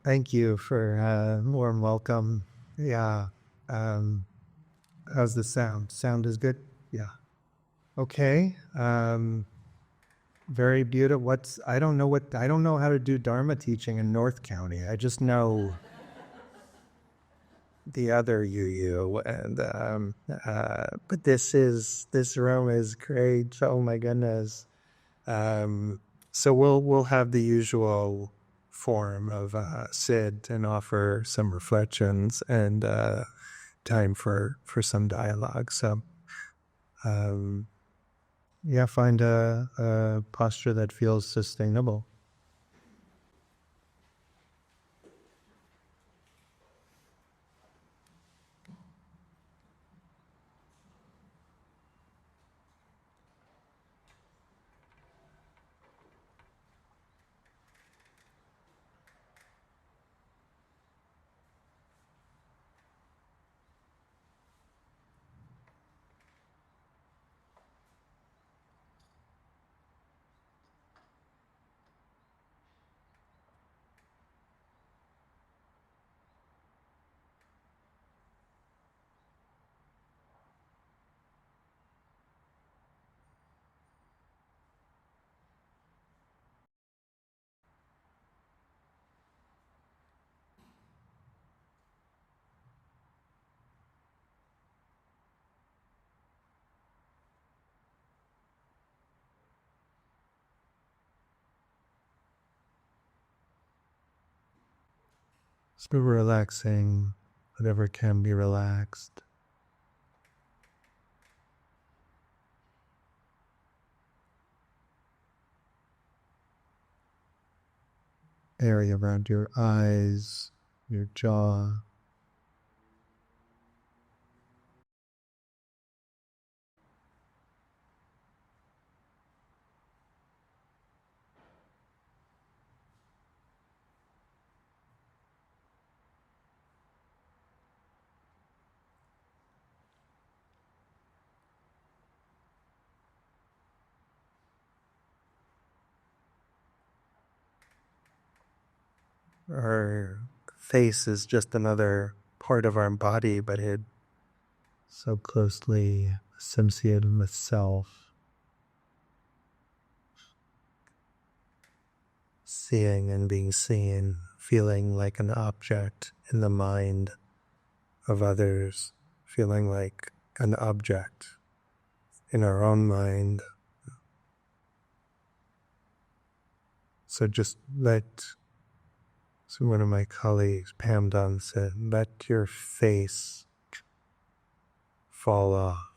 Thank you for warm welcome. Yeah. Um, how's the sound? Sound is good? Yeah. Okay. Very beautiful. I don't know how to do Dharma teaching in North County. I just know the other UU. And, but this room is great. Oh my goodness. Um, so we'll have the usual form of sit and offer some reflections and time for some dialogue. So um, yeah, find a posture that feels sustainable. So relaxing whatever can be relaxed. Area around your eyes, your jaw. Our face is just another part of our body, but it so closely associated with self. Seeing and being seen, feeling like an object in the mind of others, feeling like an object in our own mind. So just so one of my colleagues, Pam Dunn, said, let your face fall off.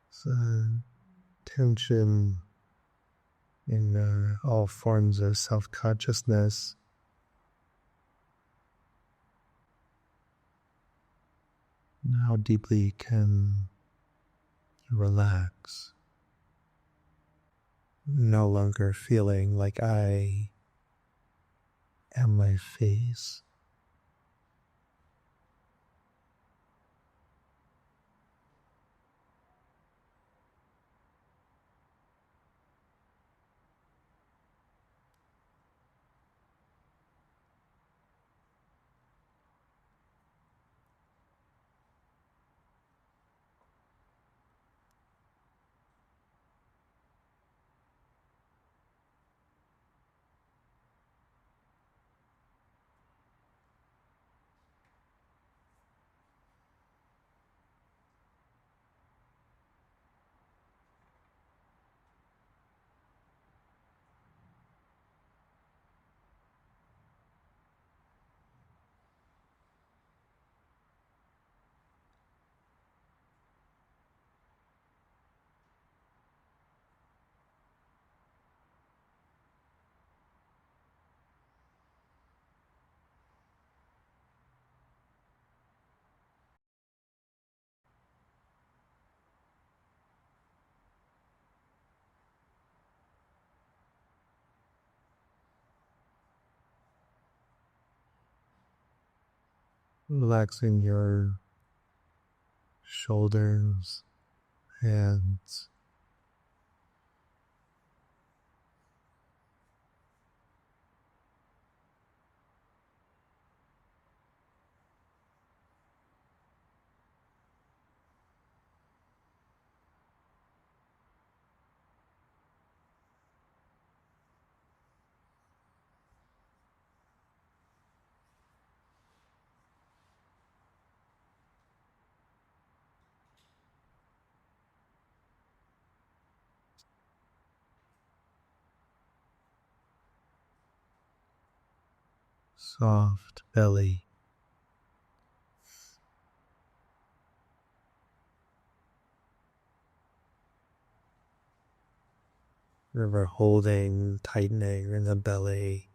So tension in all forms of self-consciousness. How deeply can you relax? No longer feeling like I am my face. Relaxing your shoulders, hands, soft belly. River holding, tightening in the belly.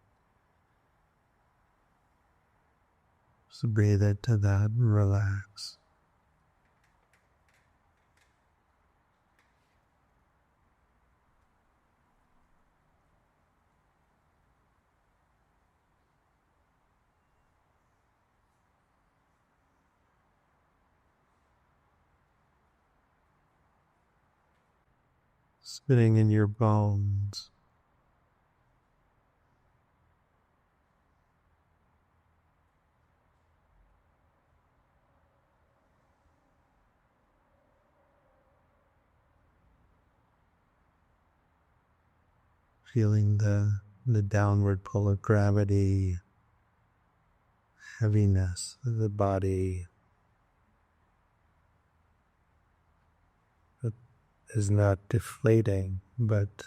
Just breathe into that and relax. Spinning in your bones. Feeling the downward pull of gravity, heaviness of the body that is not deflating but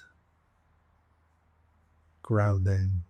grounding.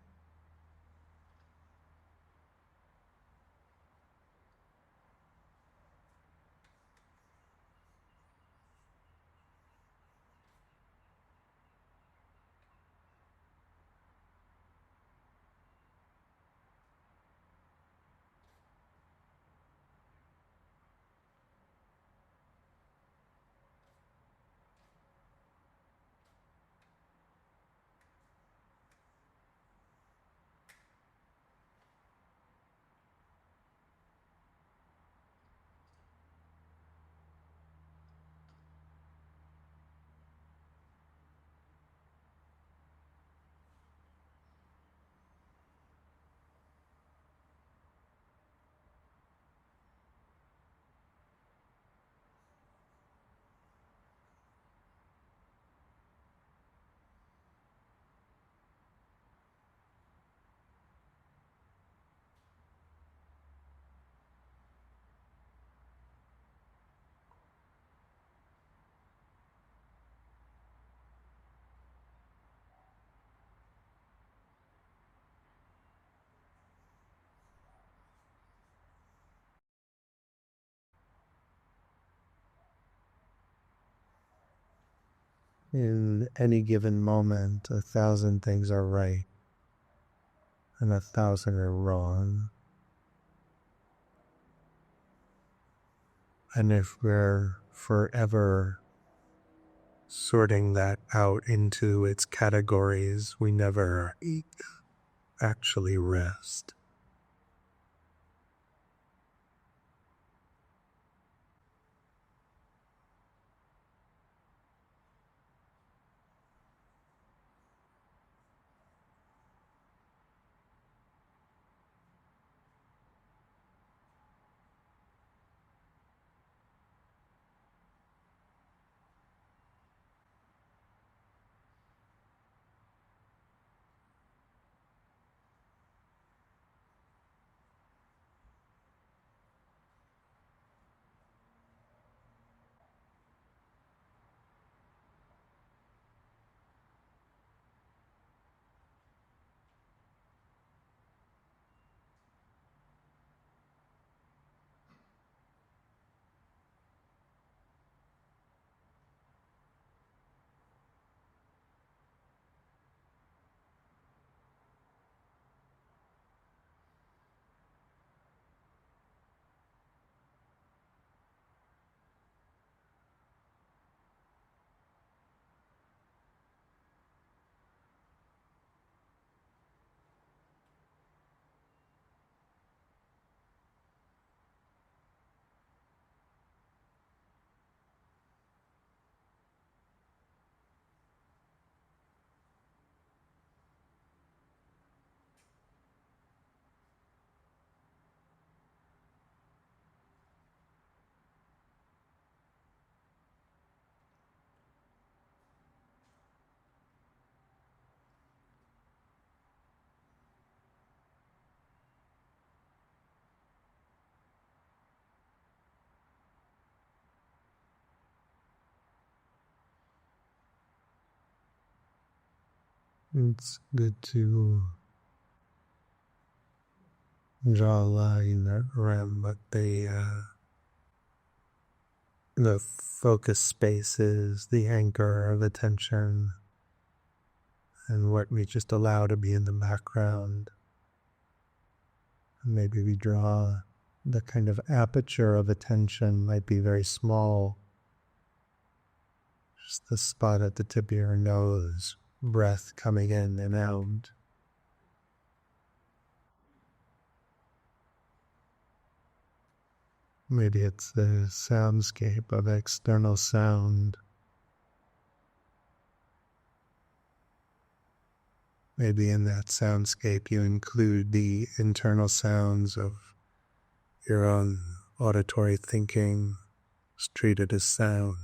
In any given moment, 1,000 things are right and 1,000 are wrong. And if we're forever sorting that out into its categories, we never actually rest. It's good to draw a line around what the focus space is, the anchor of attention, and what we just allow to be in the background. Maybe we draw the kind of aperture of attention might be very small, just the spot at the tip of your nose, breath coming in and out. Maybe it's the soundscape of external sound. Maybe in that soundscape you include the internal sounds of your own auditory thinking, treated as sound.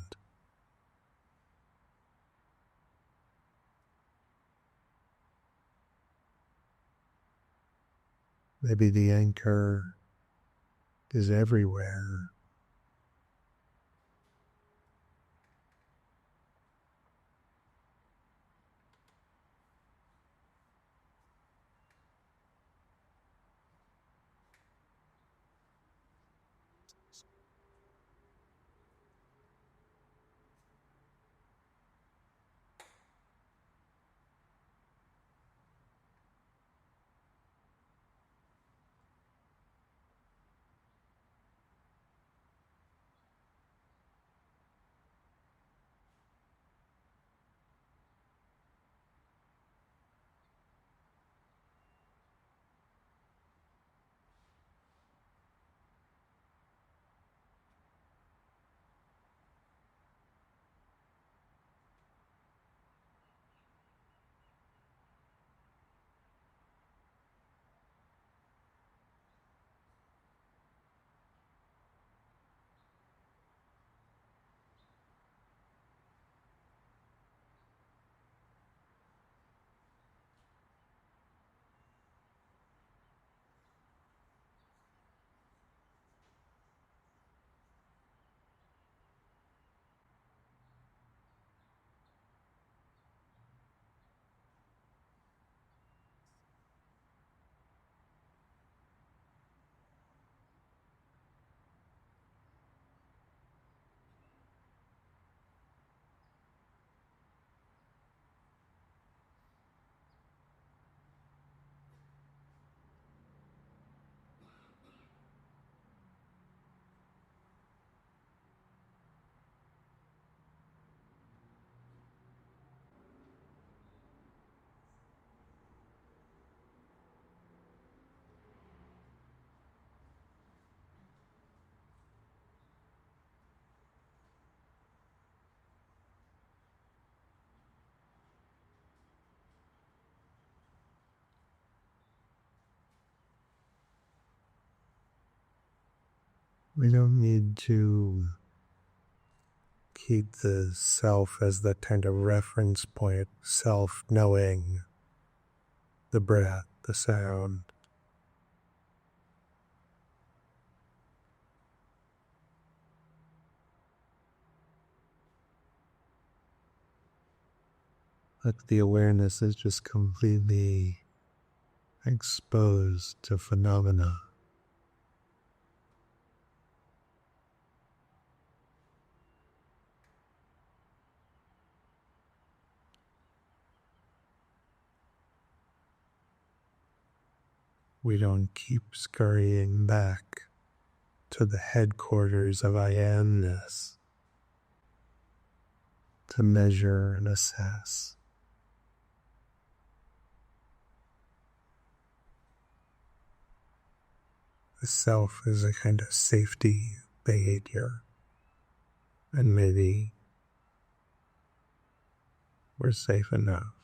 Maybe the anchor is everywhere. We don't need to keep the self as the kind of reference point, self knowing the breath, the sound. Like the awareness is just completely exposed to phenomena. We don't keep scurrying back to the headquarters of I amness to measure and assess. The self is a kind of safety behavior, and maybe we're safe enough.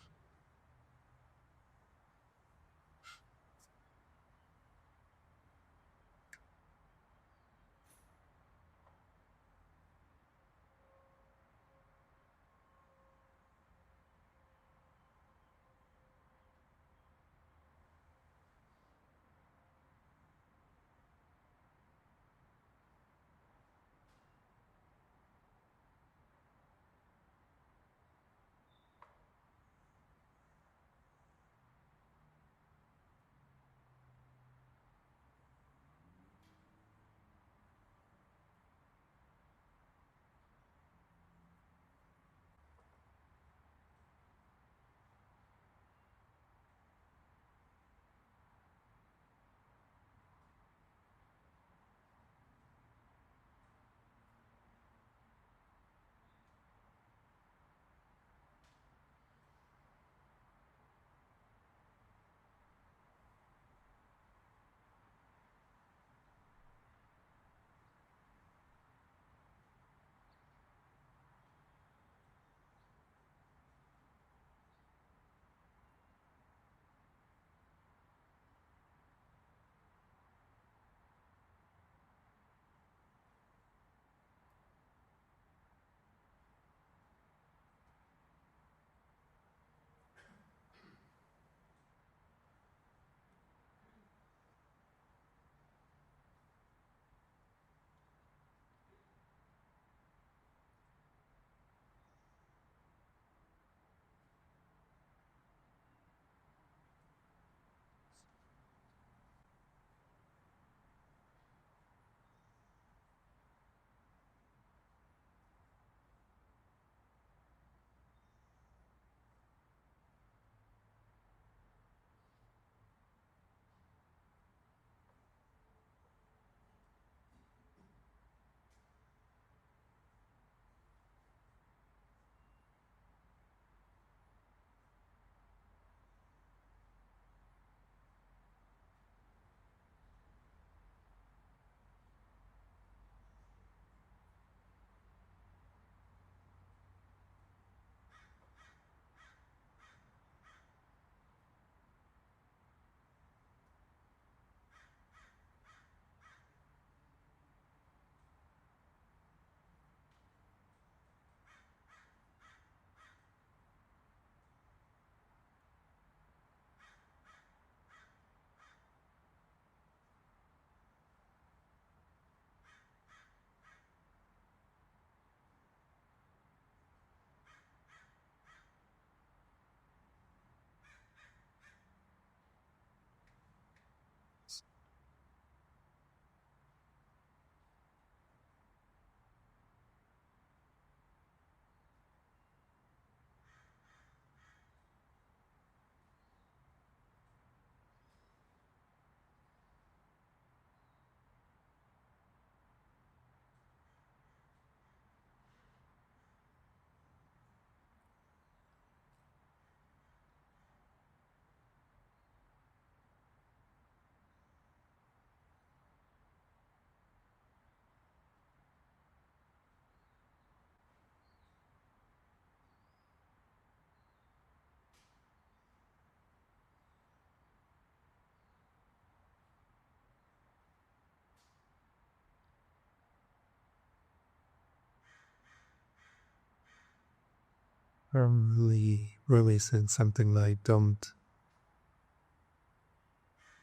really said something like, don't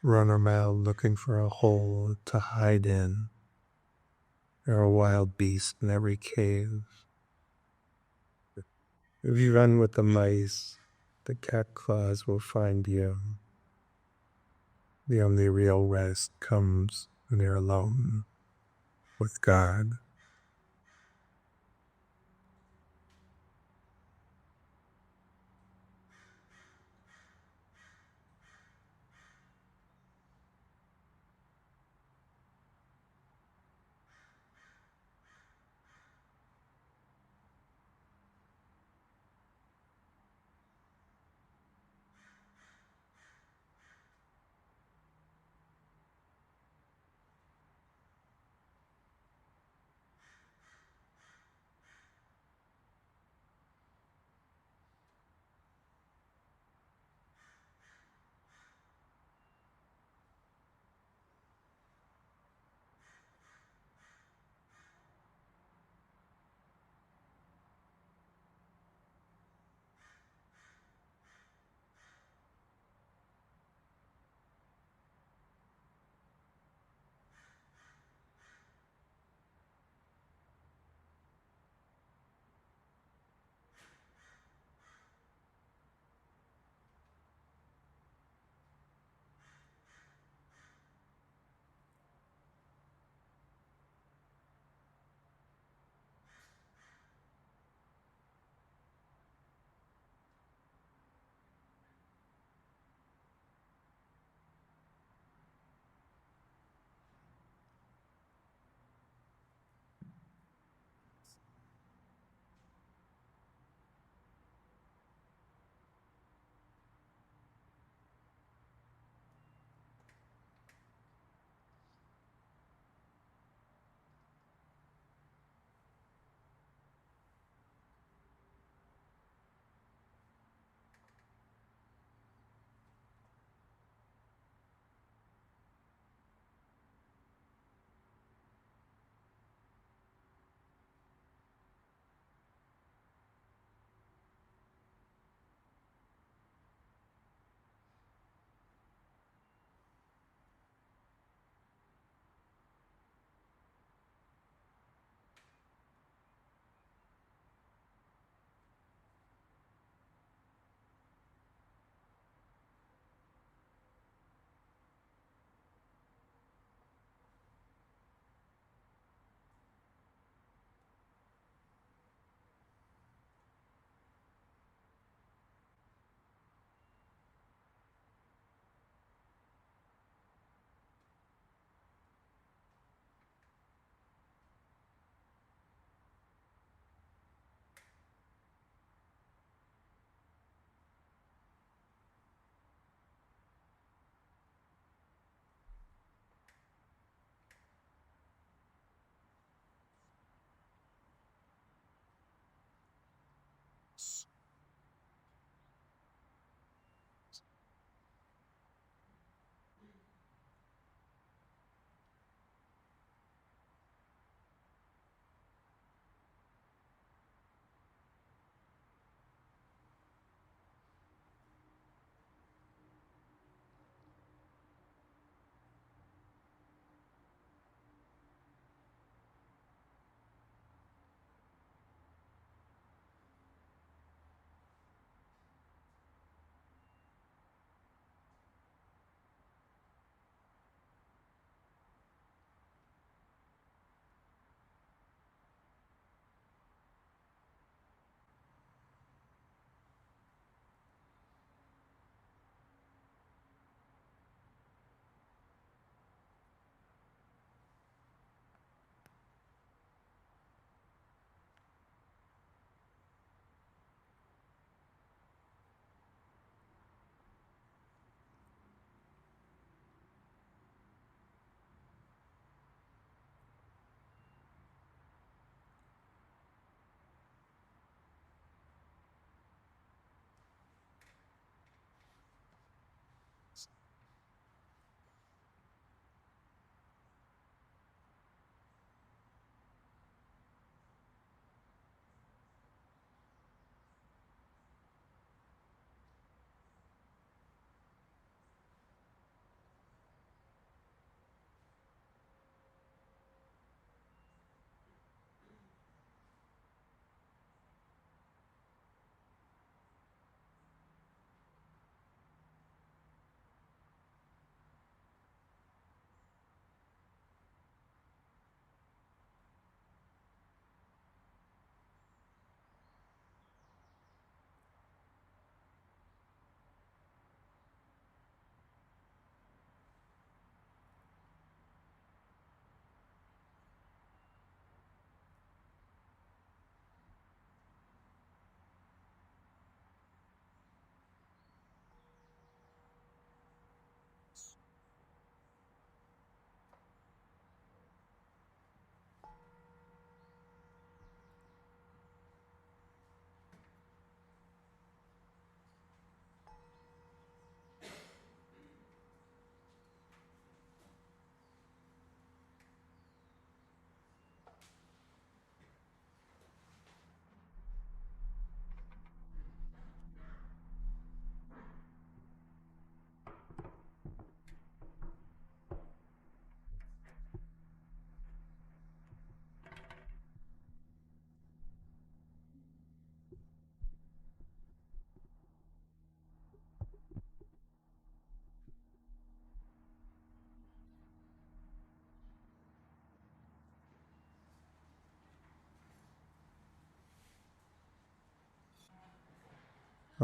run around looking for a hole to hide in. There are wild beasts in every cave. If you run with the mice, the cat claws will find you. The only real rest comes when you're alone with God.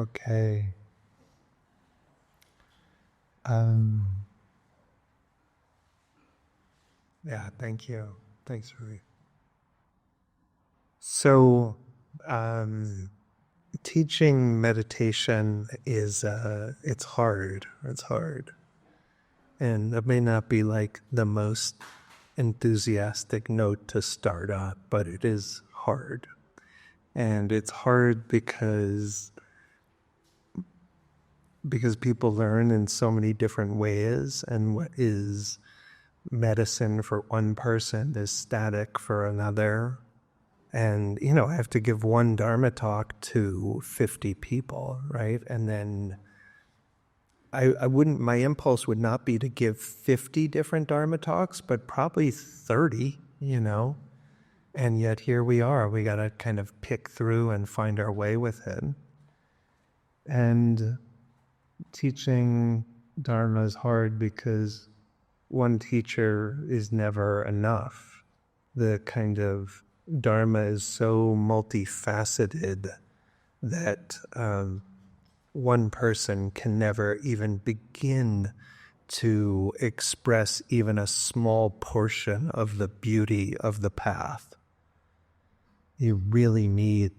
Okay. Yeah, thank you. Thanks, Rui. So, um, teaching meditation is, it's hard. It's hard. And it may not be like the most enthusiastic note to start on, but it is hard. And it's hard because people learn in so many different ways, and what is medicine for one person is static for another. And, I have to give one Dharma talk to 50 people, right? And then I wouldn't, my impulse would not be to give 50 different Dharma talks, but probably 30. And yet here we are. We got to kind of pick through and find our way with it. And teaching Dharma is hard because one teacher is never enough. The kind of Dharma is so multifaceted that one person can never even begin to express even a small portion of the beauty of the path. You really need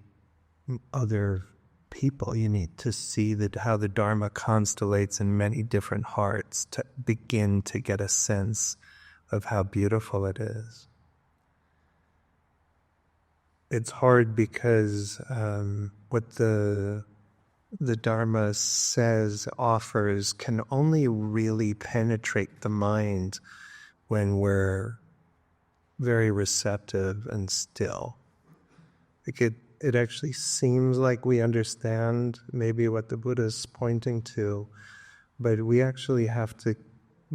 other people. You need to see how the Dharma constellates in many different hearts to begin to get a sense of how beautiful it is. It's hard because what the Dharma says, offers, can only really penetrate the mind when we're very receptive and still. Like it actually seems like we understand maybe what the Buddha is pointing to, but we actually have to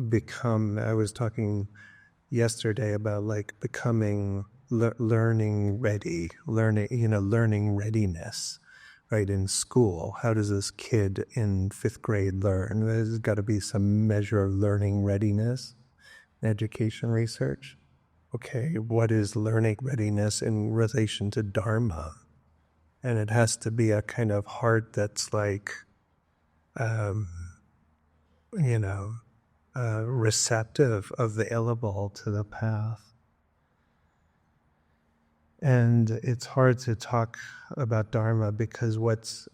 become, I was talking yesterday about like becoming learning ready, learning readiness, right? In school, how does this kid in 5th grade learn? There's got to be some measure of learning readiness, education research. Okay, what is learning readiness in relation to Dharma? And it has to be a kind of heart that's like, receptive, available to the path. And it's hard to talk about Dharma because what's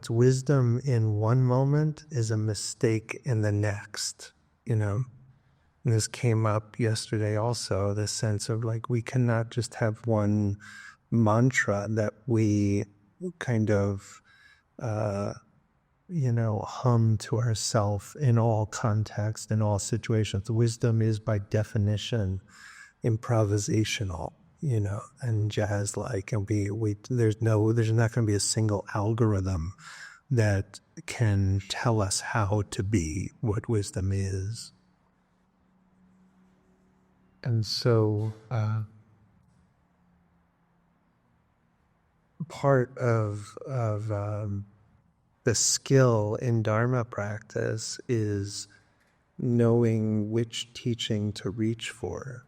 wisdom in one moment is a mistake in the next, And this came up yesterday also, the sense of like, we cannot just have one mantra that we kind of, hum to ourselves in all contexts, in all situations. Wisdom is by definition improvisational, and jazz-like, and there's not going to be a single algorithm that can tell us how to be what wisdom is. And so part of the skill in Dharma practice is knowing which teaching to reach for.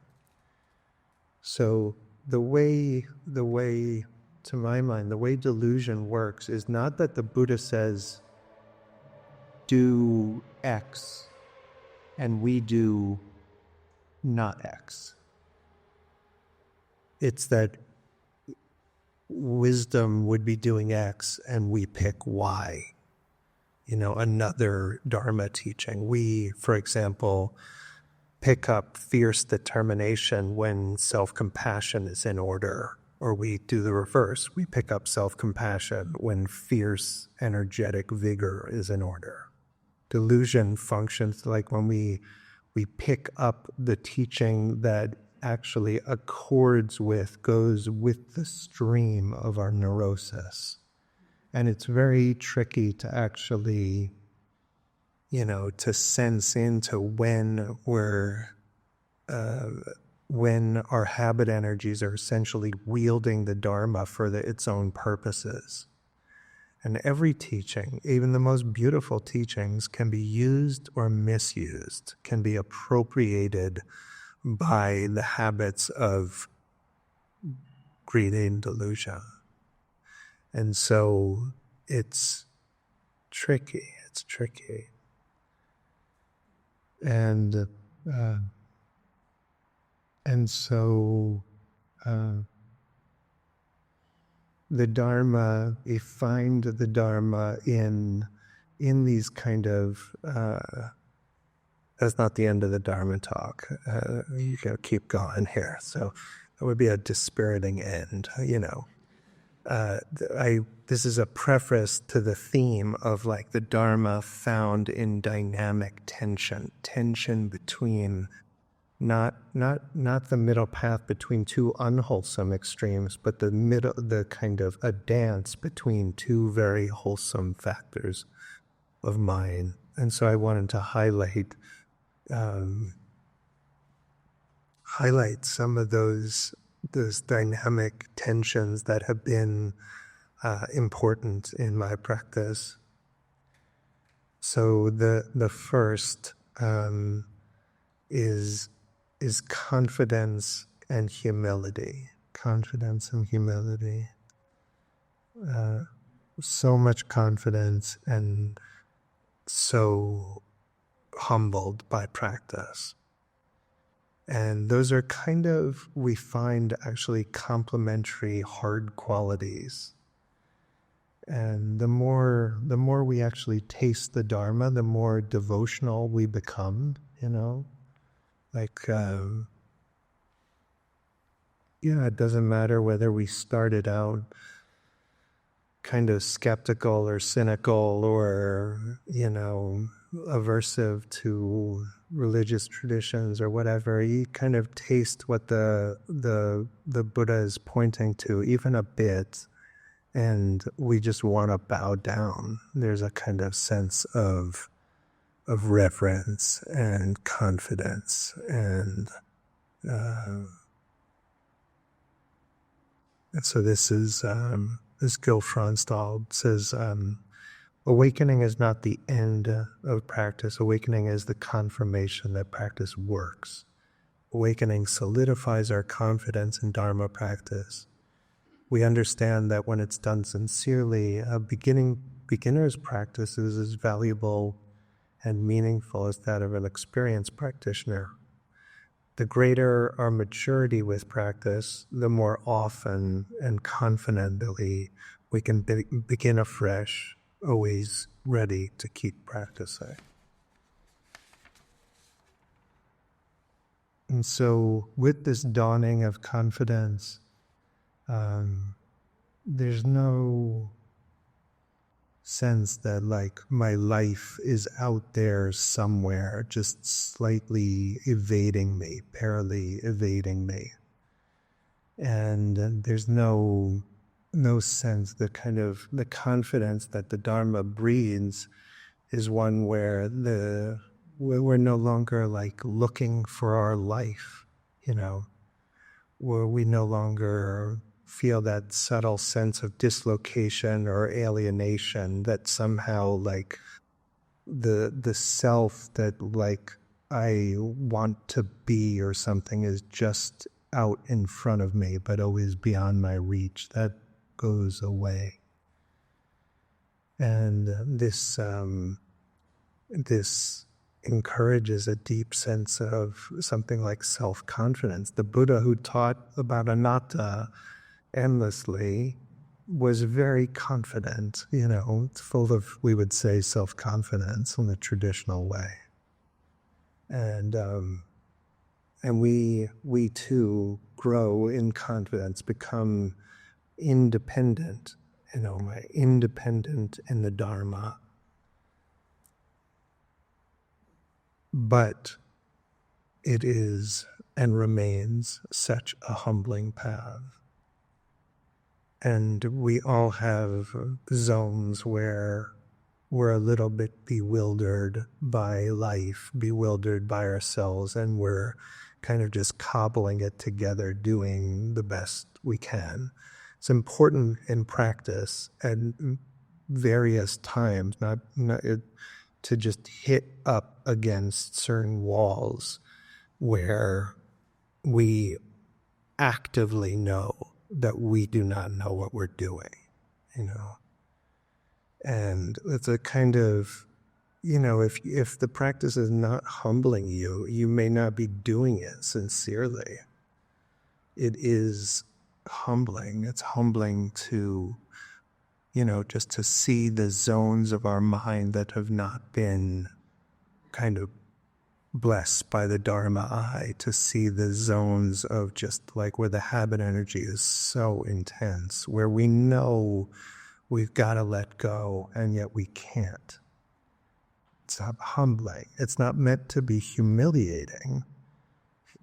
So the way, to my mind, the way delusion works is not that the Buddha says, do X, and we do not X. It's that wisdom would be doing X and we pick Y, another Dharma teaching. We, for example, pick up fierce determination when self-compassion is in order, or we do the reverse. We pick up self-compassion when fierce, energetic vigor is in order. Delusion functions like when we pick up the teaching that actually accords with, goes with the stream of our neurosis. And it's very tricky to actually, to sense into when our habit energies are essentially wielding the Dharma for its own purposes. And every teaching, even the most beautiful teachings, can be used or misused, can be appropriated by the habits of greed and delusion. And so it's tricky. It's tricky. And uh, and so the Dharma, we find the Dharma in these kind of that's not the end of the Dharma talk. You gotta keep going here. So that would be a dispiriting end, you know. This is a preface to the theme of like the Dharma found in dynamic tension between not the middle path between two unwholesome extremes, but the kind of a dance between two very wholesome factors of mind. And so I wanted to highlight some of those dynamic tensions that have been important in my practice. So the first is confidence and humility. Confidence and humility. So much confidence and so humbled by practice. And those are kind of, we find actually complementary hard qualities. And the more we actually taste the Dharma, the more devotional we become, you know? Like, it doesn't matter whether we started out kind of skeptical or cynical or, aversive to religious traditions or whatever. You kind of taste what the Buddha is pointing to, even a bit, and we just want to bow down. There's a kind of sense of reverence and confidence, and so this is this Gil Fronsdal says, awakening is not the end of practice. Awakening is the confirmation that practice works. Awakening solidifies our confidence in Dharma practice. We understand that when it's done sincerely, a beginner's practice is as valuable and meaningful as that of an experienced practitioner. The greater our maturity with practice, the more often and confidently we can begin afresh, always ready to keep practicing. And so with this dawning of confidence, there's no sense that like my life is out there somewhere, just slightly evading me, parallelly evading me. And there's no sense, the kind of the confidence that the Dharma breeds is one where we're no longer like looking for our life, where we no longer feel that subtle sense of dislocation or alienation that somehow like the self that like I want to be or something is just out in front of me but always beyond my reach. That goes away. And this encourages a deep sense of something like self-confidence. The Buddha, who taught about anatta endlessly, was very confident, full of, we would say, self-confidence in the traditional way. And we too grow in confidence, become independent, independent in the Dharma. But it is and remains such a humbling path. And we all have zones where we're a little bit bewildered by life, bewildered by ourselves, and we're kind of just cobbling it together, doing the best we can. It's important in practice at various times, not to just hit up against certain walls where we actively know that we do not know what we're doing. you know. And it's a kind of, if the practice is not humbling you, you may not be doing it sincerely. It is humbling. It's humbling to, just to see the zones of our mind that have not been kind of blessed by the Dharma eye, to see the zones of just like where the habit energy is so intense, where we know we've got to let go and yet we can't. It's not humbling. It's not meant to be humiliating.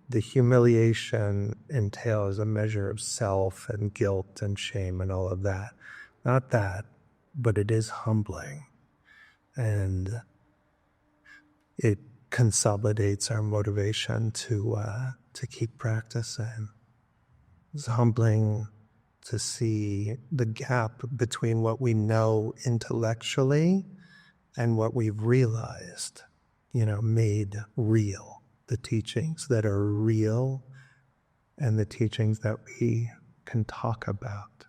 The humiliation entails a measure of self and guilt and shame and all of that. Not that, but it is humbling. And it consolidates our motivation to keep practicing. It's humbling to see the gap between what we know intellectually and what we've realized, made real. The teachings that are real and the teachings that we can talk about.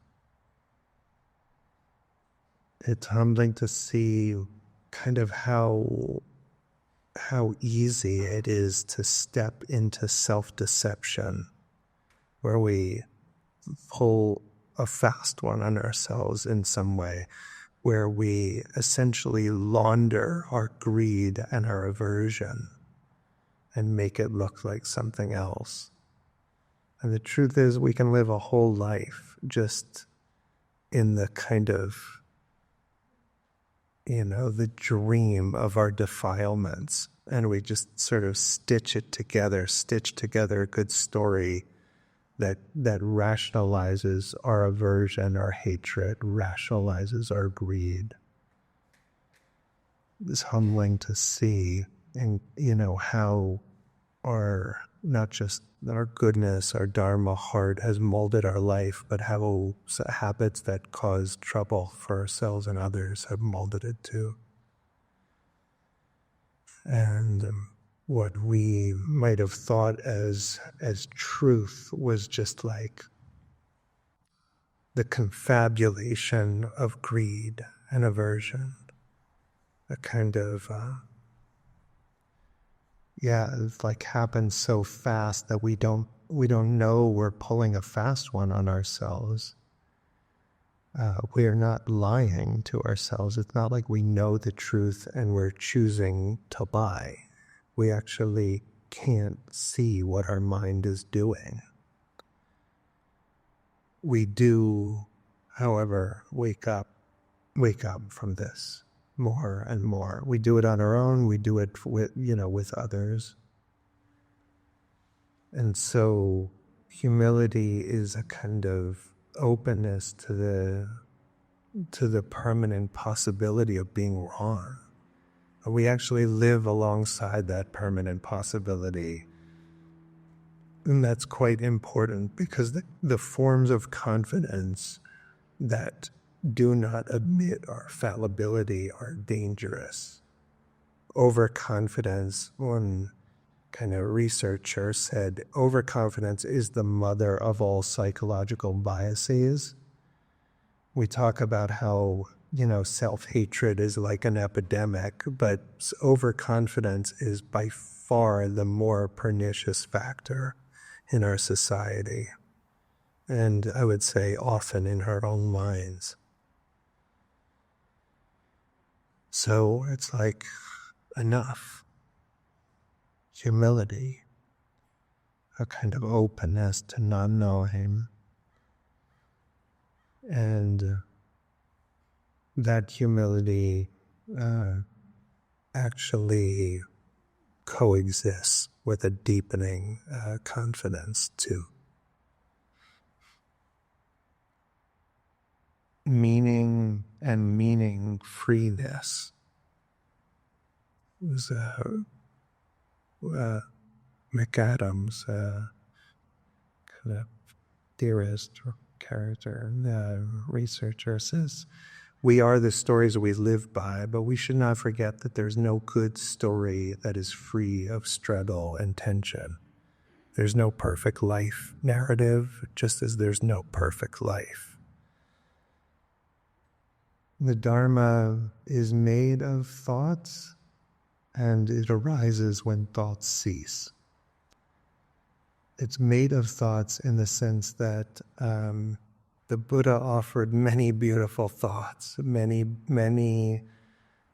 It's humbling to see kind of how easy it is to step into self-deception, where we pull a fast one on ourselves in some way, where we essentially launder our greed and our aversion and make it look like something else. And the truth is, we can live a whole life just in the kind of, the dream of our defilements. And we just sort of stitch together a good story that rationalizes our aversion, our hatred, rationalizes our greed. It's humbling to see, and how our, not just our goodness, our Dharma heart has molded our life, but how habits that cause trouble for ourselves and others have molded it too. And what we might have thought as truth was just like the confabulation of greed and aversion, a kind of it's like happens so fast that we don't know we're pulling a fast one on ourselves. We're not lying to ourselves. It's not like we know the truth and we're choosing to lie. We actually can't see what our mind is doing. We do, however, wake up from this more and more. We do it on our own. We do it with others. And so humility is a kind of openness to the permanent possibility of being wrong. We actually live alongside that permanent possibility. And that's quite important, because the forms of confidence that do not admit our fallibility are dangerous. Overconfidence, one kind of researcher said, overconfidence is the mother of all psychological biases. We talk about how, self-hatred is like an epidemic, but overconfidence is by far the more pernicious factor in our society. And I would say often in our own minds. So it's like, enough. Humility, a kind of openness to not knowing. And that humility actually coexists with a deepening confidence too. Meaning and meaning freeness was McAdams, kind of theorist or character researcher, says, we are the stories we live by, but we should not forget that there's no good story that is free of struggle and tension. There's no perfect life narrative, just as there's no perfect life. The Dharma is made of thoughts, and it arises when thoughts cease. It's made of thoughts in the sense that the Buddha offered many beautiful thoughts, many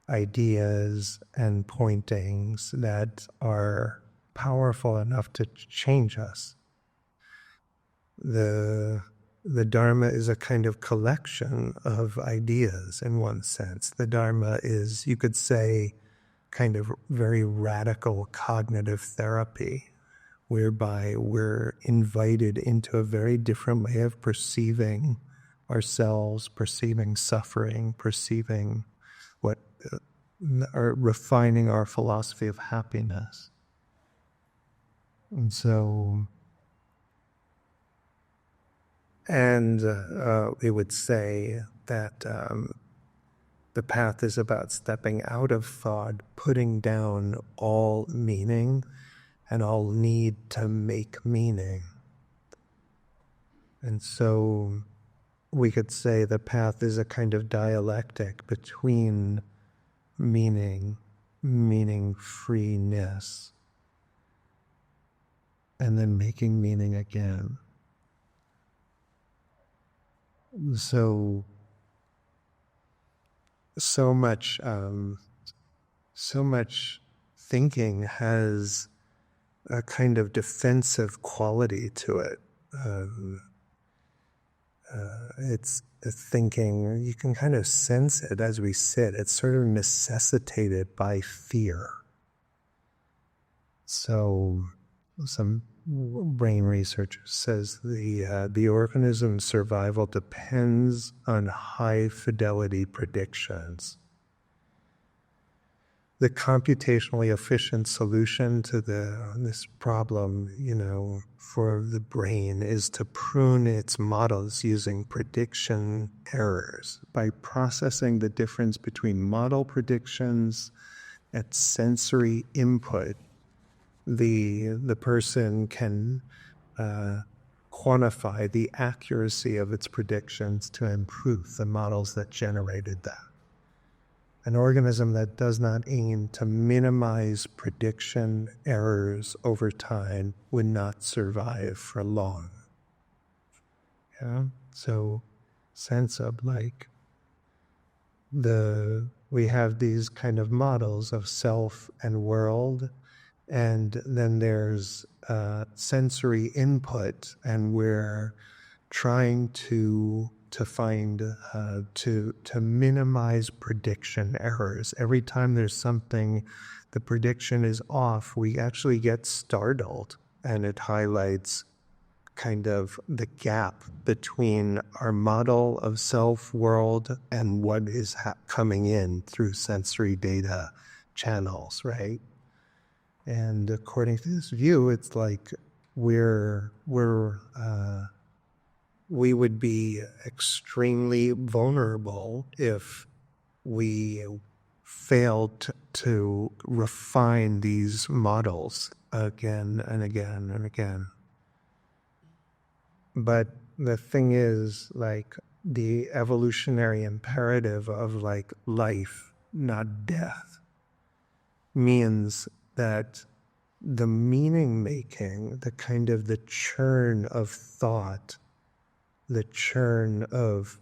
ideas and pointings that are powerful enough to change us. The Dharma is a kind of collection of ideas in one sense. The Dharma is, you could say, kind of very radical cognitive therapy, whereby we're invited into a very different way of perceiving ourselves, perceiving suffering, perceiving what, or refining our philosophy of happiness. And so, we would say that the path is about stepping out of thought, putting down all meaning and all need to make meaning. And so we could say the path is a kind of dialectic between meaning freeness, and then making meaning again. So much thinking has a kind of defensive quality to it. It's thinking, you can kind of sense it as we sit. It's sort of necessitated by fear. So some brain research says the organism's survival depends on high fidelity predictions. The computationally efficient solution to this problem, for the brain is to prune its models using prediction errors by processing the difference between model predictions and sensory input. The person can quantify the accuracy of its predictions to improve the models that generated that. An organism that does not aim to minimize prediction errors over time would not survive for long. Yeah? So, sense of we have these kind of models of self and world, and then there's sensory input, and we're trying to find to minimize prediction errors. Every time there's something, the prediction is off, we actually get startled, and it highlights kind of the gap between our model of self-world and what is coming in through sensory data channels, right? And according to this view, it's like we would be extremely vulnerable if we failed to refine these models again and again and again. But the thing is, the evolutionary imperative of life, not death, means that the meaning making, the kind of the churn of thought, the churn of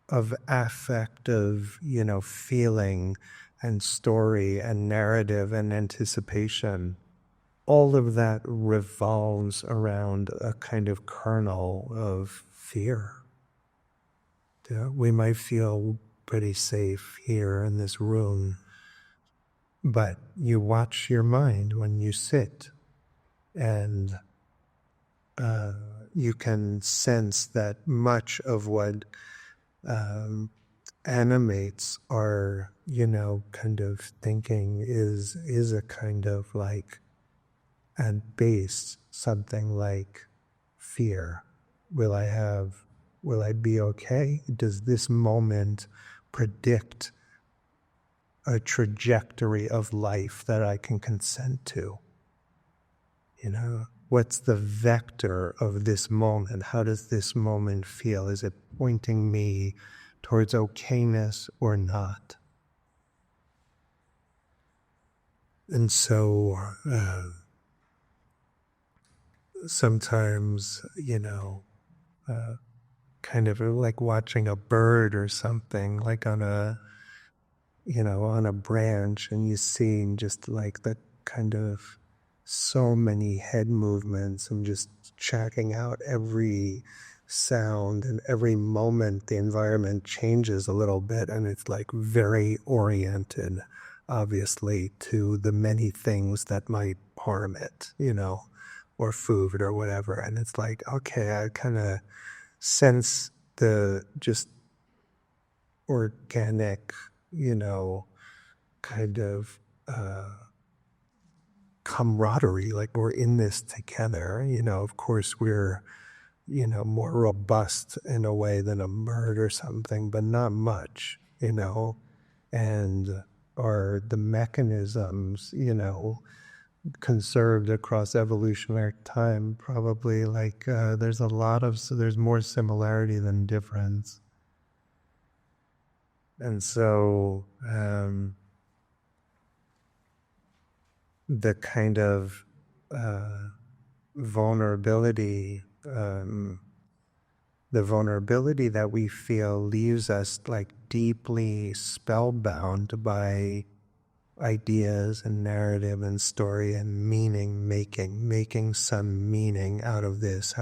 affective, feeling and story and narrative and anticipation, all of that revolves around a kind of kernel of fear. We might feel pretty safe here in this room, but you watch your mind when you sit, and you can sense that much of what animates our, kind of thinking is a kind of at base, something like fear. Will I be okay? Does this moment predict a trajectory of life that I can consent to? What's the vector of this moment? How does this moment feel? Is it pointing me towards okayness or not. And so sometimes, kind of like watching a bird or something, like on a branch, and you see just like the kind of so many head movements and just checking out every sound, and every moment the environment changes a little bit, and it's like very oriented, obviously, to the many things that might harm it, or food or whatever. And it's like, okay, I kind of sense the just organic, kind of camaraderie, like we're in this together. Of course, we're, more robust in a way than a bird or something, but not much, and are the mechanisms, conserved across evolutionary time, probably like there's more similarity than difference. And so the kind of vulnerability, that we feel leaves us like deeply spellbound by ideas and narrative and story and making some meaning out of this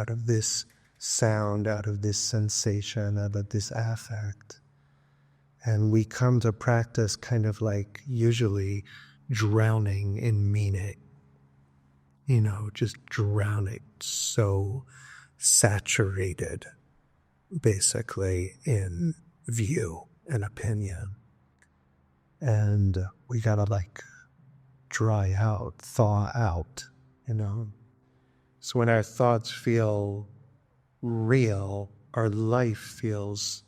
sound, out of this sensation, out of this affect. And we come to practice kind of like usually drowning in meaning, just drowning, so saturated basically in view and opinion. And we gotta like dry out, thaw out, So when our thoughts feel real, our life feels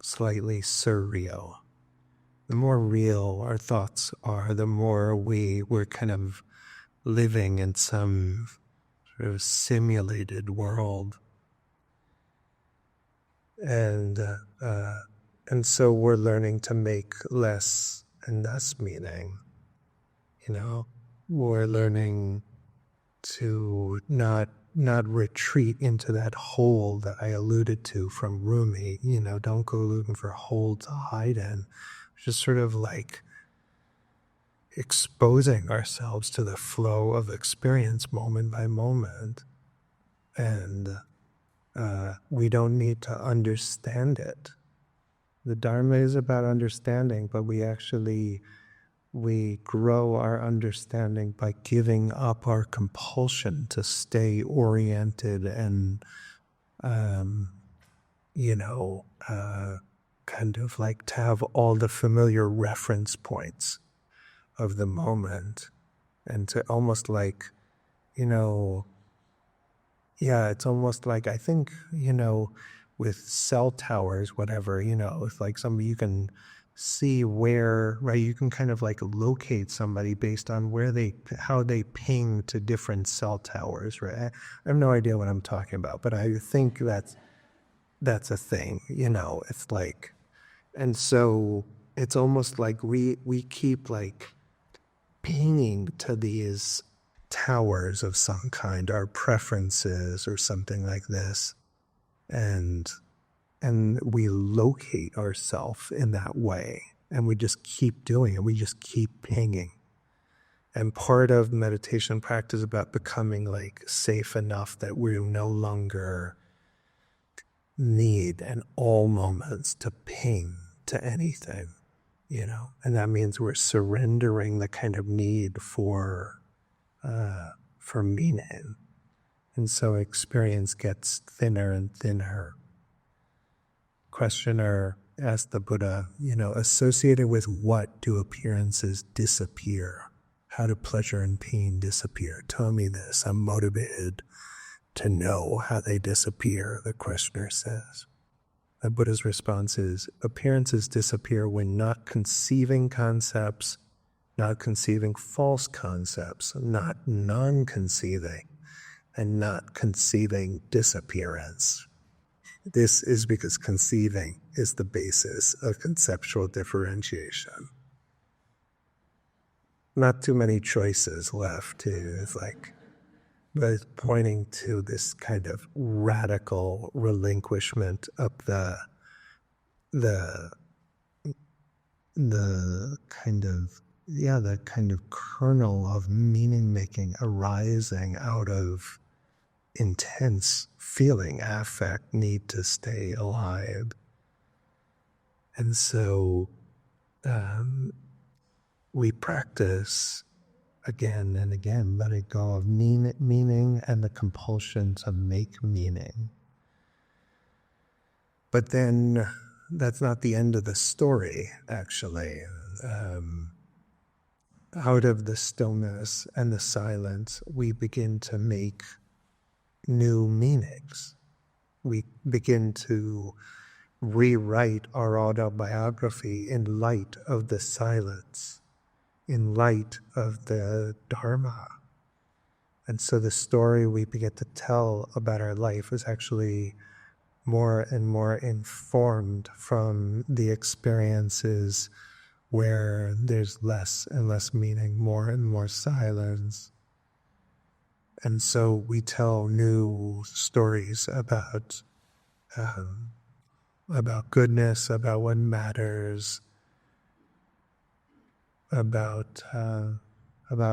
slightly surreal. The more real our thoughts are, the more we're kind of living in some sort of simulated world. And so we're learning to make less and less meaning. We're learning to not retreat into that hole that I alluded to from Rumi. Don't go looking for a hole to hide in. Just sort of like exposing ourselves to the flow of experience moment by moment. And we don't need to understand it. The Dharma is about understanding, but we grow our understanding by giving up our compulsion to stay oriented and, kind of like to have all the familiar reference points of the moment, and to almost like, it's almost like, I think, with cell towers, whatever, it's like somebody you can see where, right, you can kind of like locate somebody based on how they ping to different cell towers, right? I have no idea what I'm talking about, but I think that's a thing, it's like, and so it's almost like we keep like pinging to these towers of some kind, our preferences or something like this, and we locate ourselves in that way, and we just keep doing it. We just keep pinging. And part of meditation practice is about becoming like safe enough that we no longer need in all moments to ping to anything, and that means we're surrendering the kind of need for meaning. And so experience gets thinner and thinner. Questioner asked the Buddha, associated with what do appearances disappear? How do pleasure and pain disappear? Tell me this. I'm motivated to know how they disappear, the questioner says. The Buddha's response is, appearances disappear when not conceiving concepts, not conceiving false concepts, not non-conceiving, and not conceiving disappearance. This is because conceiving is the basis of conceptual differentiation. Not too many choices left, too. It's like, but it's pointing to this kind of radical relinquishment of the the kind of the kind of kernel of meaning making arising out of intense feeling, affect, need to stay alive. And so we practice again and again letting go of meaning and the compulsion to make meaning. But then that's not the end of the story, actually. Out of the stillness and the silence, we begin to make new meanings. We begin to rewrite our autobiography in light of the silence, in light of the Dharma. And so the story we begin to tell about our life is actually more and more informed from the experiences where there's less and less meaning, more and more silence. And so we tell new stories about goodness, about what matters, about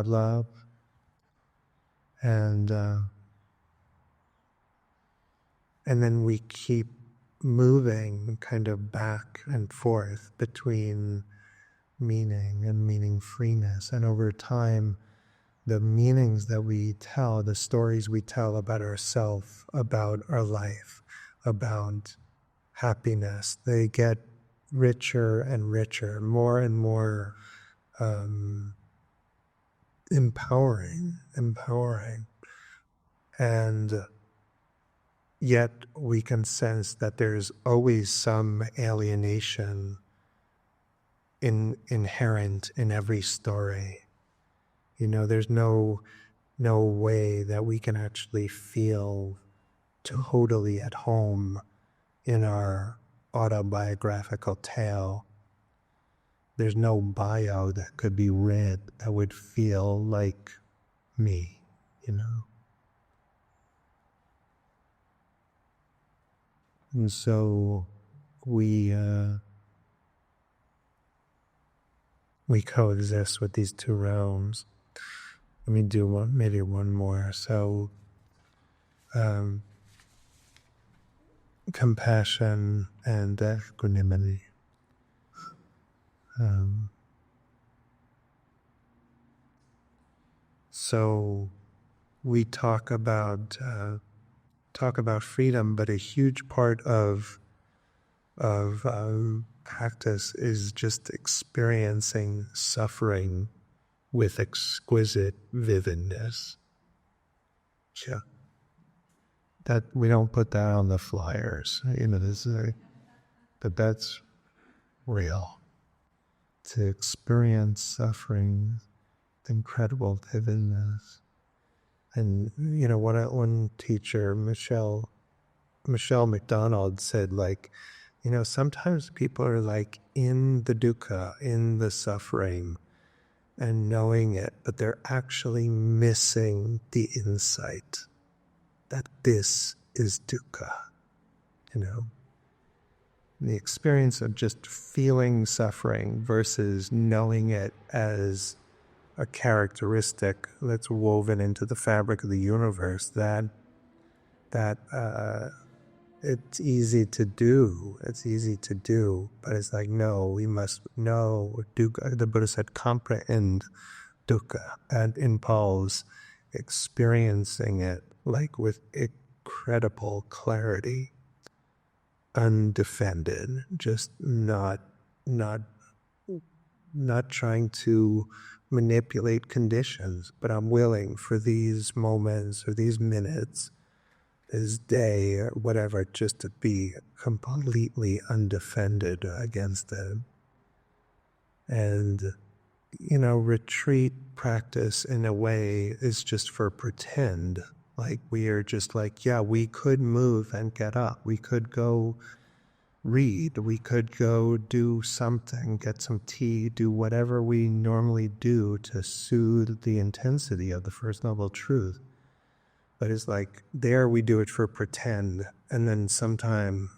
love, and then we keep moving kind of back and forth between meaning and meaning freeness. And over time, the meanings that we tell, the stories we tell about ourselves, about our life, about happiness, they get richer and richer, more and more empowering. And yet we can sense that there's always some alienation inherent in every story. There's no way that we can actually feel totally at home in our autobiographical tale. There's no bio that could be read that would feel like me, And so we coexist with these two realms. Let me do maybe one more. So, compassion and equanimity. So, we talk about freedom, but a huge part of practice is just experiencing suffering with exquisite vividness. Yeah. That we don't put that on the flyers. But that's real. To experience suffering with incredible vividness. And one teacher, Michelle McDonald, said, sometimes people are like in the dukkha, in the suffering, and knowing it, but they're actually missing the insight that this is dukkha. The experience of just feeling suffering versus knowing it as a characteristic that's woven into the fabric of the universe, that it's easy to do. But it's like, no, we must know dukkha. The Buddha said, comprehend dukkha, and impulse, experiencing it like with incredible clarity, undefended, just not trying to manipulate conditions, but I'm willing for these moments or these minutes, this day or whatever, just to be completely undefended against them. And retreat practice in a way is just for pretend. Like we are just like, yeah, we could move and get up. We could go read. We could go do something, get some tea, do whatever we normally do to soothe the intensity of the First Noble Truth. But it's like there we do it for pretend. And then sometime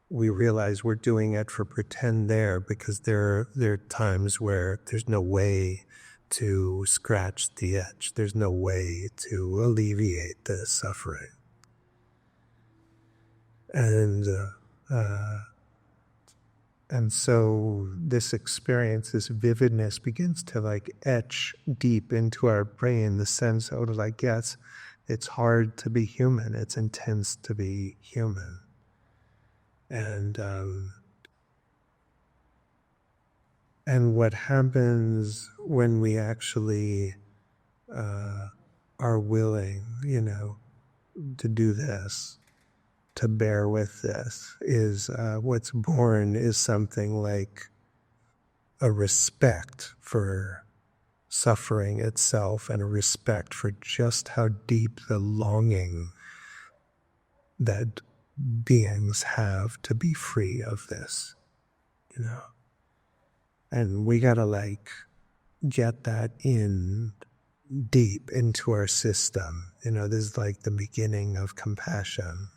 we realize we're doing it for pretend there because there are times where there's no way to scratch the itch. There's no way to alleviate the suffering. And so this experience, this vividness begins to like etch deep into our brain, the sense of like, yes, it's hard to be human. It's intense to be human. And what happens when we actually are willing, to do this, to bear with this, is what's born is something like a respect for suffering itself and a respect for just how deep the longing that beings have to be free of this, And we gotta like get that in deep into our system. This is like the beginning of compassion.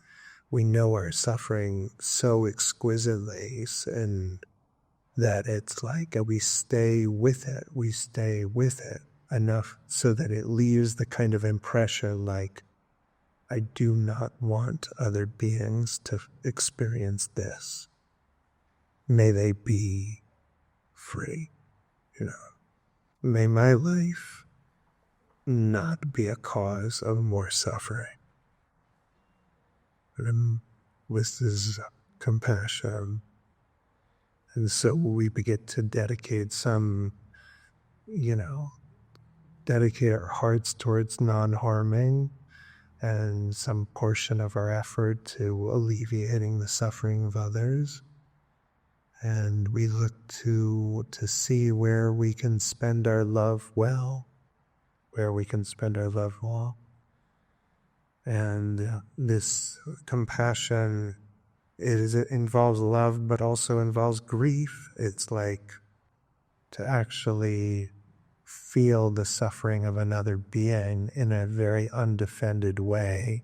We know our suffering so exquisitely, and that it's like we stay with it. We stay with it enough so that it leaves the kind of impression like, I do not want other beings to experience this. May they be free, May my life not be a cause of more suffering. With this compassion. And so we begin to dedicate dedicate our hearts towards non-harming and some portion of our effort to alleviating the suffering of others. And we look to see where we can spend our love well, And this compassion, it involves love, but also involves grief. It's like to actually feel the suffering of another being in a very undefended way,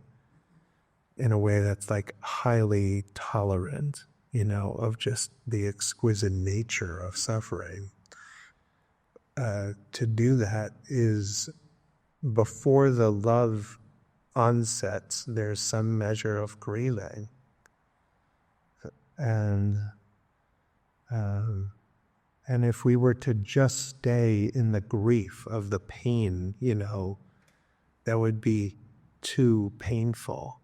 in a way that's like highly tolerant, of just the exquisite nature of suffering. To do that is, before the love onsets, there's some measure of grieving. And if we were to just stay in the grief of the pain, that would be too painful.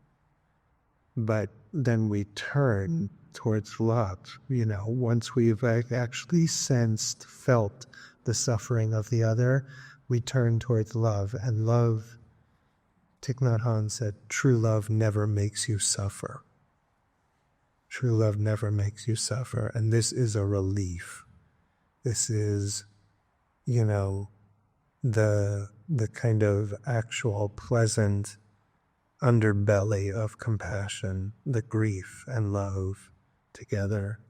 But then we turn towards love, once we've actually felt the suffering of the other, we turn towards love. And love, Thich Nhat Hanh said, true love never makes you suffer. True love never makes you suffer. And this is a relief. This is, the kind of actual pleasant underbelly of compassion, the grief and love together.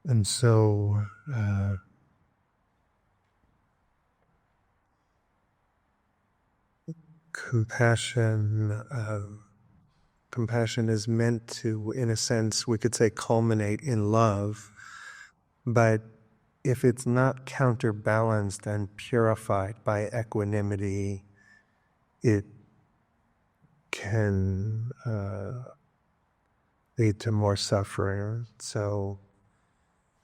And so compassion is meant to, in a sense, we could say, culminate in love. But if it's not counterbalanced and purified by equanimity, it can lead to more suffering. So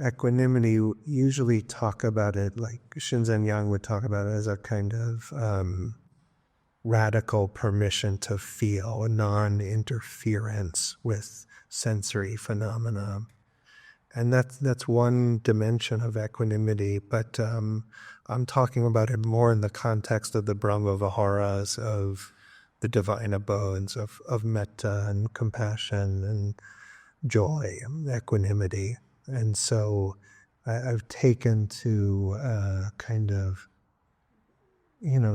equanimity, usually talk about it, like Shinzen Yang would talk about it, as a kind of radical permission to feel, a non-interference with sensory phenomena. And that's one dimension of equanimity, but I'm talking about it more in the context of the Brahma Viharas, of the divine abodes, of metta and compassion and joy and equanimity. And so I've taken to kind of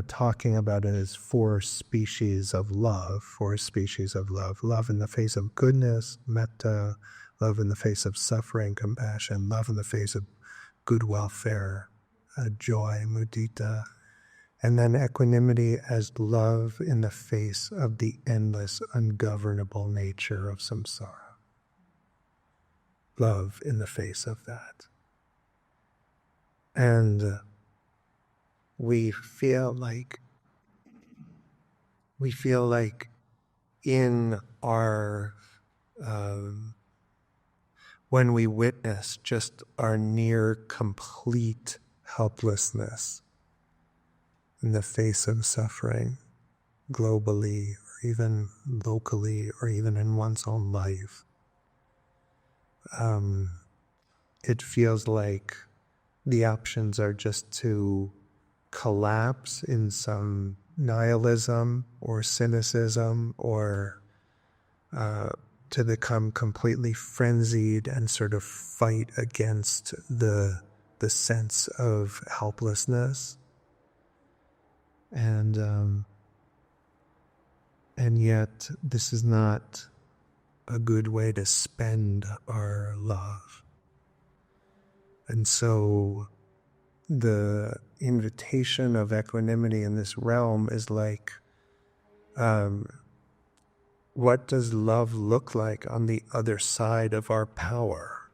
talking about it as four species of love, love in the face of goodness, metta, love in the face of suffering, compassion, love in the face of good welfare, joy, mudita, and then equanimity as love in the face of the endless, ungovernable nature of samsara. Love in the face of that. And we feel like in our when we witness just our near complete helplessness in the face of suffering, globally or even locally or even in one's own life, it feels like the options are just to collapse in some nihilism or cynicism, or to become completely frenzied and sort of fight against the sense of helplessness. And yet this is not a good way to spend our love. And so the invitation of equanimity in this realm is like, what does love look like on the other side of our power?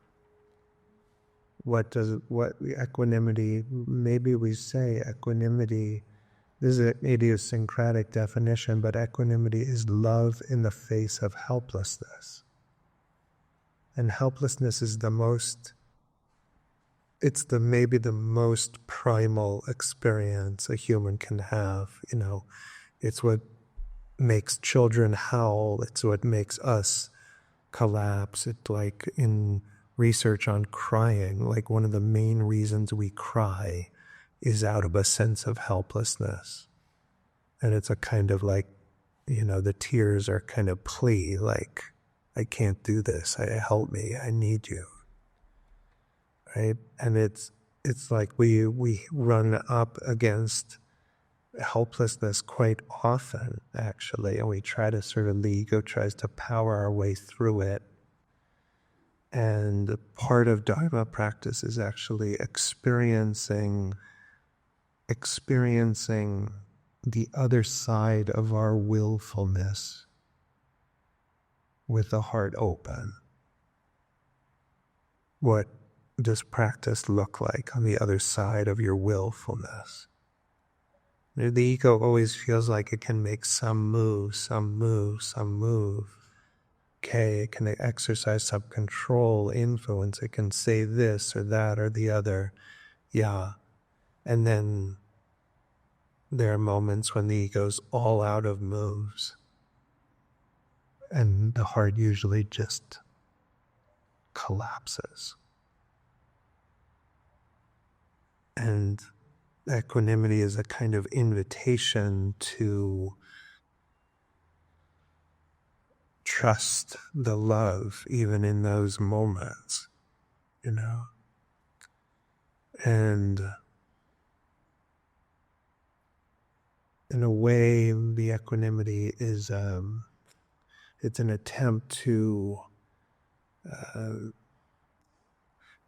What equanimity, maybe we say equanimity, this is an idiosyncratic definition, but equanimity is love in the face of helplessness. And helplessness is maybe the most primal experience a human can have. It's what makes children howl. It's what makes us collapse. It's like in research on crying, like one of the main reasons we cry is out of a sense of helplessness. And it's a kind of like, the tears are kind of plea, like, I can't do this. Help me. I need you. Right? And it's like we run up against helplessness quite often, actually, and we try to the ego tries to power our way through it. And part of Dharma practice is actually experiencing the other side of our willfulness with the heart open. What does practice look like on the other side of your willfulness? The ego always feels like it can make some move. Okay, it can exercise some control, influence. It can say this or that or the other. Yeah. And then there are moments when the ego's all out of moves. And the heart usually just collapses. And equanimity is a kind of invitation to trust the love even in those moments, And in a way, the equanimity is it's an attempt to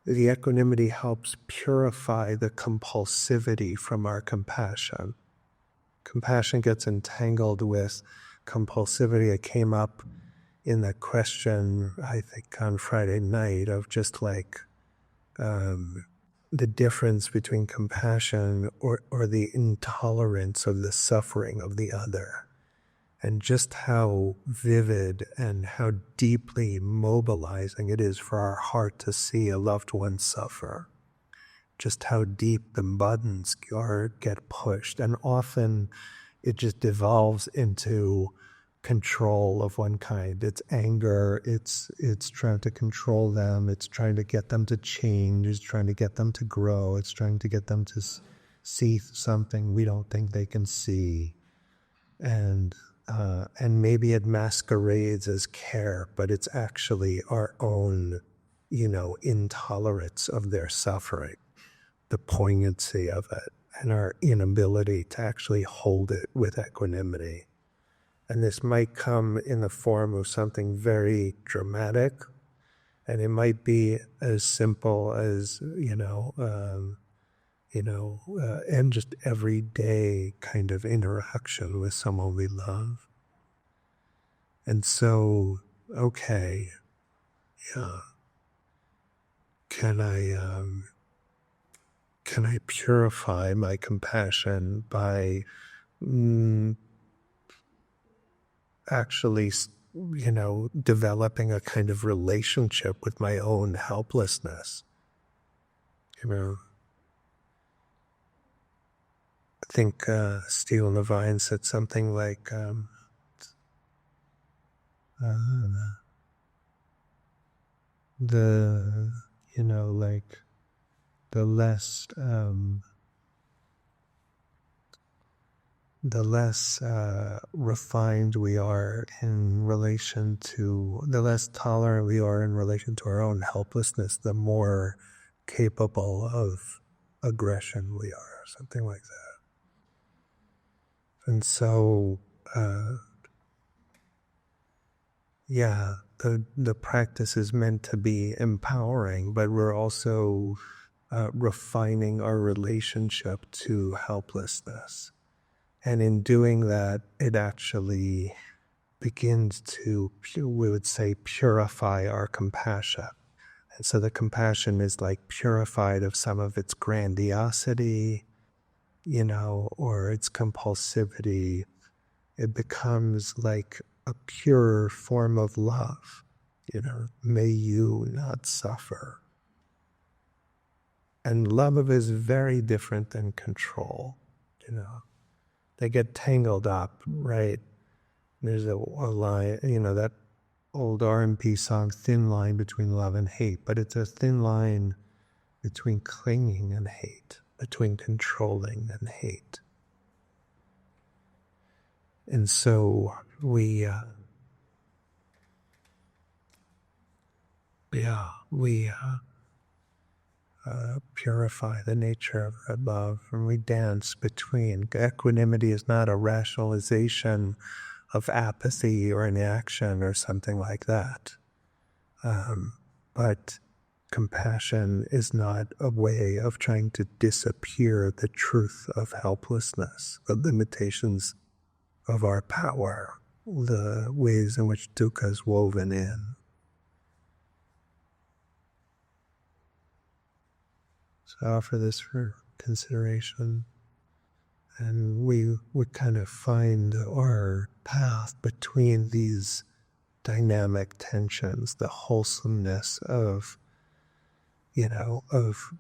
the equanimity helps purify the compulsivity from our compassion. Compassion gets entangled with compulsivity. It came up in the question, I think, on Friday night of just like the difference between compassion or the intolerance of the suffering of the other, and just how vivid and how deeply mobilizing it is for our heart to see a loved one suffer. Just how deep the buttons get pushed. And often it just devolves into control of one kind. It's anger, it's trying to control them, it's trying to get them to change, it's trying to get them to grow, it's trying to get them to see something we don't think they can see. And maybe it masquerades as care, but it's actually our own, intolerance of their suffering, the poignancy of it. and our inability to actually hold it with equanimity. And this might come in the form of something very dramatic, and it might be as simple as, and just everyday kind of interaction with someone we love. And so, okay, yeah, can I purify my compassion by actually, developing a kind of relationship with my own helplessness? You know, I think Steele Levine said something like, uh, the, like the less refined we are in relation to, the less tolerant we are in relation to our own helplessness, the more capable of aggression we are, something like that. And so, yeah, the practice is meant to be empowering, but we're also refining our relationship to helplessness. And in doing that, it actually begins to, we would say, purify our compassion. And so the compassion is like purified of some of its grandiosity, or its compulsivity. It becomes like a pure form of love. May you not suffer. And love is very different than control. They get tangled up, right? There's a line, that old R&B song, thin line between love and hate, but it's a thin line between clinging and hate, between controlling and hate. And so we purify the nature of that love, and we dance between. Equanimity is not a rationalization of apathy or inaction or something like that. But compassion is not a way of trying to disappear the truth of helplessness, the limitations of our power, the ways in which dukkha is woven in. So I offer this for consideration. And we would kind of find our path between these dynamic tensions, the wholesomeness of, of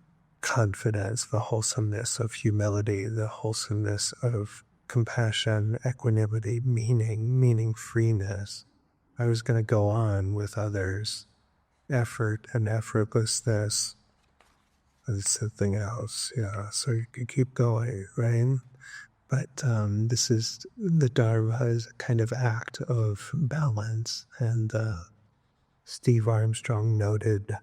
confidence, the wholesomeness of humility, the wholesomeness of compassion, equanimity, meaning freeness. I was going to go on with others, effort and effortlessness, and something else. Yeah, so you can keep going, right? But this is, the Dharma is a kind of act of balance. And Steve Armstrong noted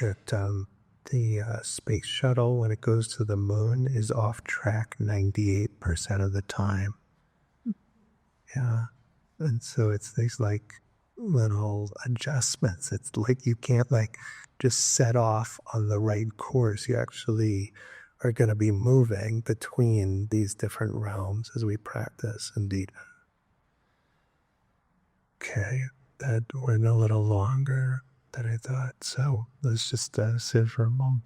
that the space shuttle, when it goes to the moon, is off track 98% of the time. Yeah. And so it's these like little adjustments. It's like you can't like just set off on the right course. You actually are going to be moving between these different realms as we practice, indeed. Okay, that went a little longer than I thought. So let's just sit for a moment.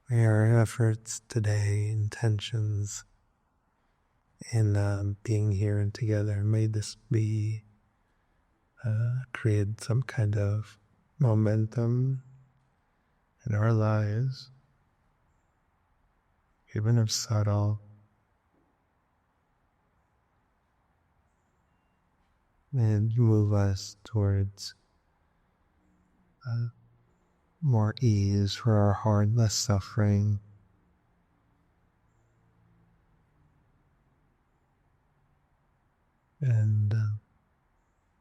May our efforts today, intentions, in being here and together. May this be create some kind of momentum in our lives, even if subtle, and move us towards more ease for our heart, less suffering. And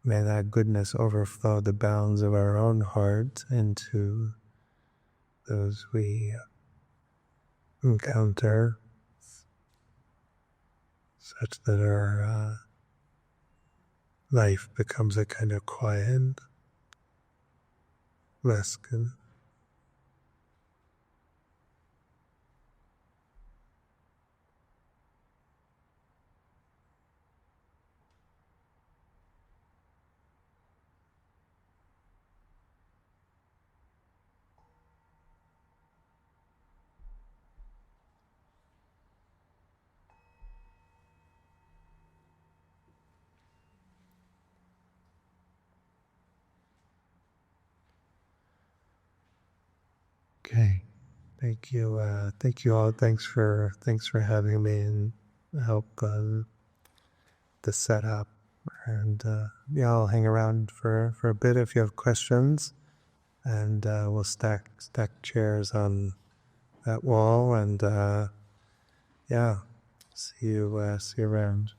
may that goodness overflow the bounds of our own heart into those we encounter, such that our life becomes a kind of quiet, less good. Okay. Thank you. Thank you all. Thanks for having me and help the setup. And yeah, I'll hang around for a bit if you have questions, and we'll stack chairs on that wall. And yeah, see you around.